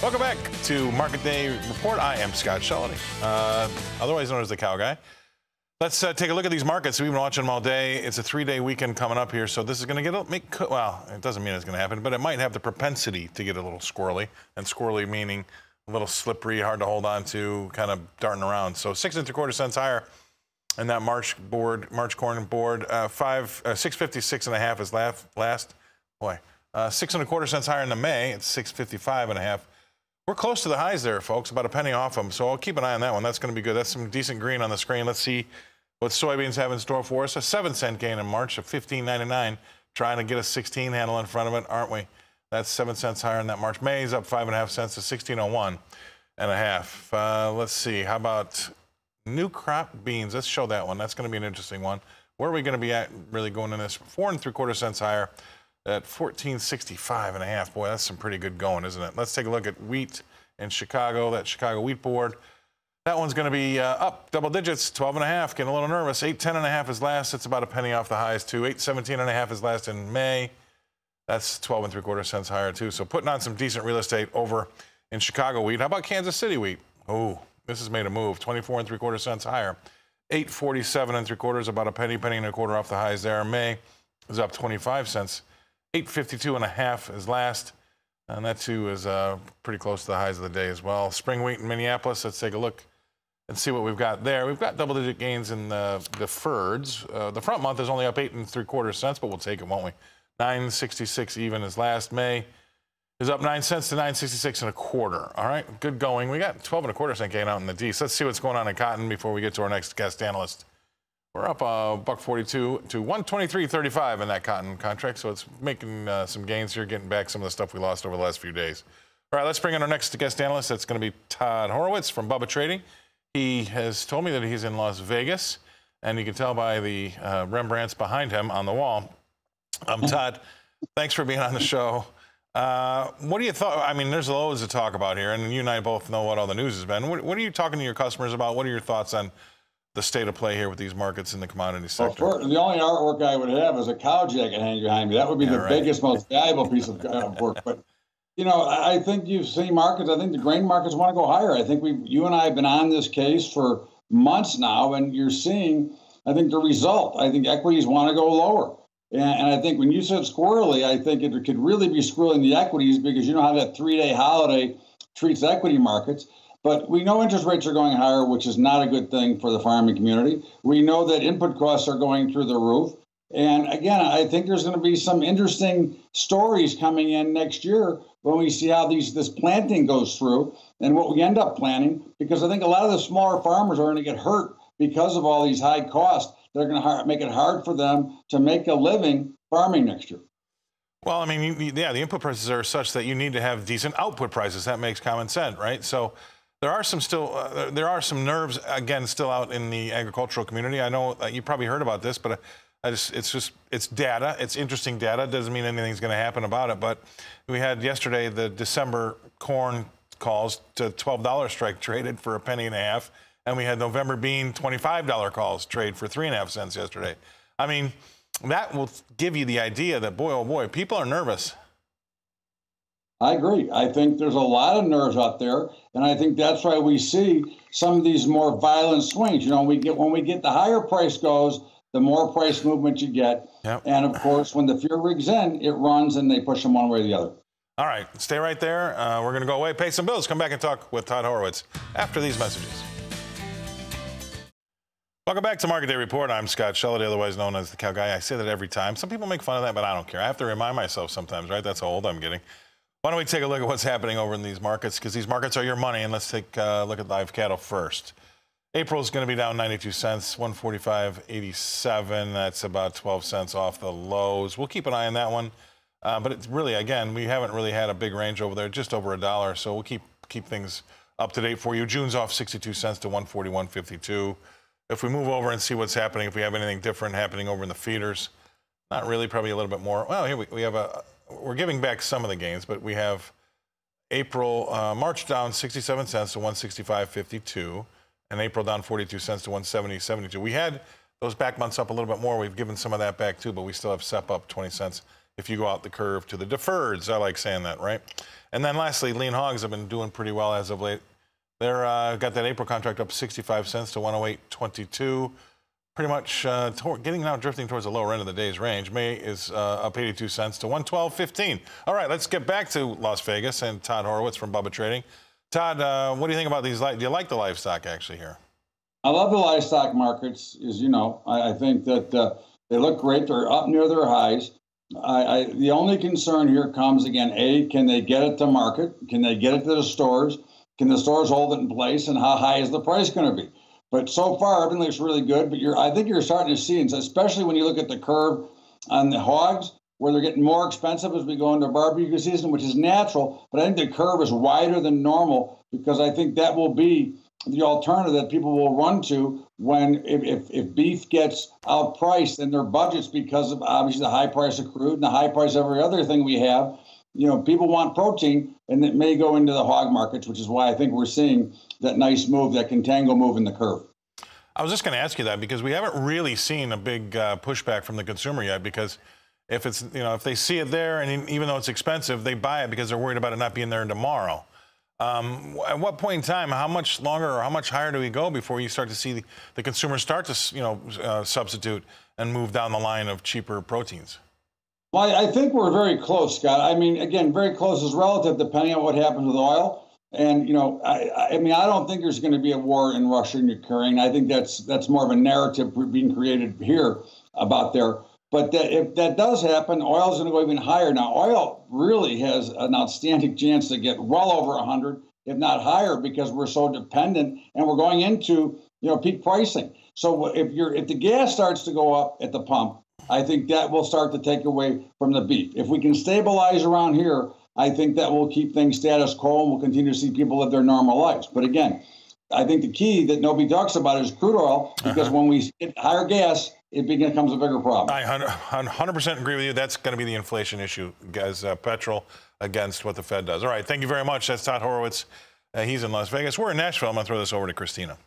Welcome back to Market Day Report. I am Scott Shelly, otherwise known as the Cow Guy. Let's take a look at these markets. We've been watching them all day. It's a three-day weekend coming up here, so this is going to get well, it doesn't mean it's going to happen, but it might have the propensity to get a little squirrely, and squirrely meaning a little slippery, hard to hold on to, kind of darting around. So 6 3/4 cents higher in that March corn board. 656.5 is last. Boy, 6 1/4 cents higher in the May. It's 655.5. We're close to the highs there, folks, about a penny off them. So I'll keep an eye on that one. That's going to be good. That's some decent green on the screen. Let's see what soybeans have in store for us. A 7-cent gain in March of $15.99. Trying to get a 16 handle in front of it, aren't we? That's 7 cents higher in that March. May is up 5.5 cents to 16.01.5. Let's see. How about new crop beans? Let's show that one. That's going to be an interesting one. Where are we going to be at really going in this? 4 3/4 cents higher at 14.65.5. Boy, that's some pretty good going, isn't it? Let's take a look at wheat in Chicago, that Chicago wheat board. That one's going to be up double digits, 12.5. Getting a little nervous. 8.10.5 is last. It's about a penny off the highs, too. 8.17.5 is last in May. That's 12 3/4 cents higher, too. So putting on some decent real estate over in Chicago wheat. How about Kansas City wheat? Oh, this has made a move. 24 3/4 cents higher. 8.47 3/4, about a penny and a quarter off the highs there. May is up 25 cents. 8.52.5 is last, and that too is pretty close to the highs of the day as well. Spring wheat in Minneapolis. Let's take a look and see what we've got there. We've got double-digit gains in the deferreds. The front month is only up 8 3/4 cents, but we'll take it, won't we? 9.66 even is last. May is up 9 cents to 9.66 1/4. All right, good going. We got 12 1/4 cent gain out in the D's. Let's see what's going on in cotton before we get to our next guest analyst. We're up $1.42 to 123.35 in that cotton contract, so it's making some gains here, getting back some of the stuff we lost over the last few days. All right, let's bring in our next guest analyst. That's going to be Todd Horowitz from Bubba Trading. He has told me that he's in Las Vegas, and you can tell by the Rembrandts behind him on the wall. Todd, thanks for being on the show. What do you thought? I mean, there's loads to talk about here, and you and I both know what all the news has been. What are you talking to your customers about? What are your thoughts on the state of play here with these markets in the commodity sector? Well, the only artwork I would have is a cow jacket hanging behind me. That would be the biggest, most valuable piece of work. But, you know, I think you've seen markets. I think the grain markets want to go higher. I think you and I have been on this case for months now, and you're seeing, I think, the result. I think equities want to go lower. And I think when you said squirrely, I think it could really be squirreling the equities because you know how that 3-day holiday treats equity markets. But we know interest rates are going higher, which is not a good thing for the farming community. We know that input costs are going through the roof. And again, I think there's going to be some interesting stories coming in next year when we see how this planting goes through and what we end up planting, because I think a lot of the smaller farmers are going to get hurt because of all these high costs. They're going to make it hard for them to make a living farming next year. Well, I mean, yeah, the input prices are such that you need to have decent output prices. That makes common sense, right? So there are some nerves again still out in the agricultural community. I know you probably heard about this, but it's data. It's interesting data. It doesn't mean anything's going to happen about it. But we had yesterday the December corn calls to $12 strike traded for a penny and a half, and we had November bean $25 calls trade for 3.5 cents yesterday. I mean, that will give you the idea that boy, oh boy, people are nervous. I agree. I think there's a lot of nerves out there, and I think that's why we see some of these more violent swings. You know, when we get the higher price goes, the more price movement you get. Yep. And of course, when the fear rigs in, it runs and they push them one way or the other. All right, stay right there. We're going to go away, pay some bills, come back and talk with Todd Horowitz after these messages. Welcome back to Market Day Report. I'm Scott Shelly, otherwise known as the Cow Guy. I say that every time. Some people make fun of that, but I don't care. I have to remind myself sometimes, right? That's how old I'm getting. Why don't we take a look at what's happening over in these markets, because these markets are your money, and let's take a look at live cattle first. April is going to be down 92 cents, 145.87. That's about 12 cents off the lows. We'll keep an eye on that one. But it's really, again, we haven't really had a big range over there, just over $1. So we'll keep things up to date for you. June's off 62 cents to 141.52. If we move over and see what's happening, if we have anything different happening over in the feeders, not really, probably a little bit more. Well, here we have we're giving back some of the gains, but we have March down 67 cents to 165.52, and April down 42 cents to 170.72. We had those back months up a little bit more. We've given some of that back too, but we still have SEP up 20 cents if you go out the curve to the deferreds. I like saying that, right? And then lastly, lean hogs have been doing pretty well as of late. They're got that April contract up 65 cents to 108.22. Pretty much getting now drifting towards the lower end of the day's range. May is up 82 cents to 112.15. All right, let's get back to Las Vegas and Todd Horowitz from Bubba Trading. Todd, what do you think about these? Do you like the livestock actually here? I love the livestock markets. As you know, I think that they look great. They're up near their highs. The only concern here comes again, can they get it to market? Can they get it to the stores? Can the stores hold it in place? And how high is the price going to be? But so far, everything looks really good. But I think you're starting to see, and especially when you look at the curve on the hogs, where they're getting more expensive as we go into barbecue season, which is natural. But I think the curve is wider than normal because I think that will be the alternative that people will run to when if beef gets outpriced in their budgets because of obviously the high price of crude and the high price of every other thing we have. You know, people want protein, and it may go into the hog markets, which is why I think we're seeing that nice move, that contango move in the curve. I was just going to ask you that because we haven't really seen a big pushback from the consumer yet. Because if it's if they see it there, and even though it's expensive, they buy it because they're worried about it not being there tomorrow. At what point in time, how much longer or how much higher do we go before you start to see the consumer start to substitute and move down the line of cheaper proteins? Well, I think we're very close, Scott. I mean, again, very close is relative depending on what happens with oil. And, I mean, I don't think there's going to be a war in Russia and Ukraine. I think that's more of a narrative being created here about there. But if that does happen, oil is going to go even higher. Now, oil really has an outstanding chance to get well over 100, if not higher, because we're so dependent and we're going into, peak pricing. So if the gas starts to go up at the pump, I think that will start to take away from the beef. If we can stabilize around here, I think that will keep things status quo and we'll continue to see people live their normal lives. But again, I think the key that nobody talks about is crude oil, because when we get higher gas, it becomes a bigger problem. I 100% agree with you. That's going to be the inflation issue, guys. Petrol against what the Fed does. All right, thank you very much. That's Todd Horowitz. He's in Las Vegas. We're in Nashville. I'm going to throw this over to Christina.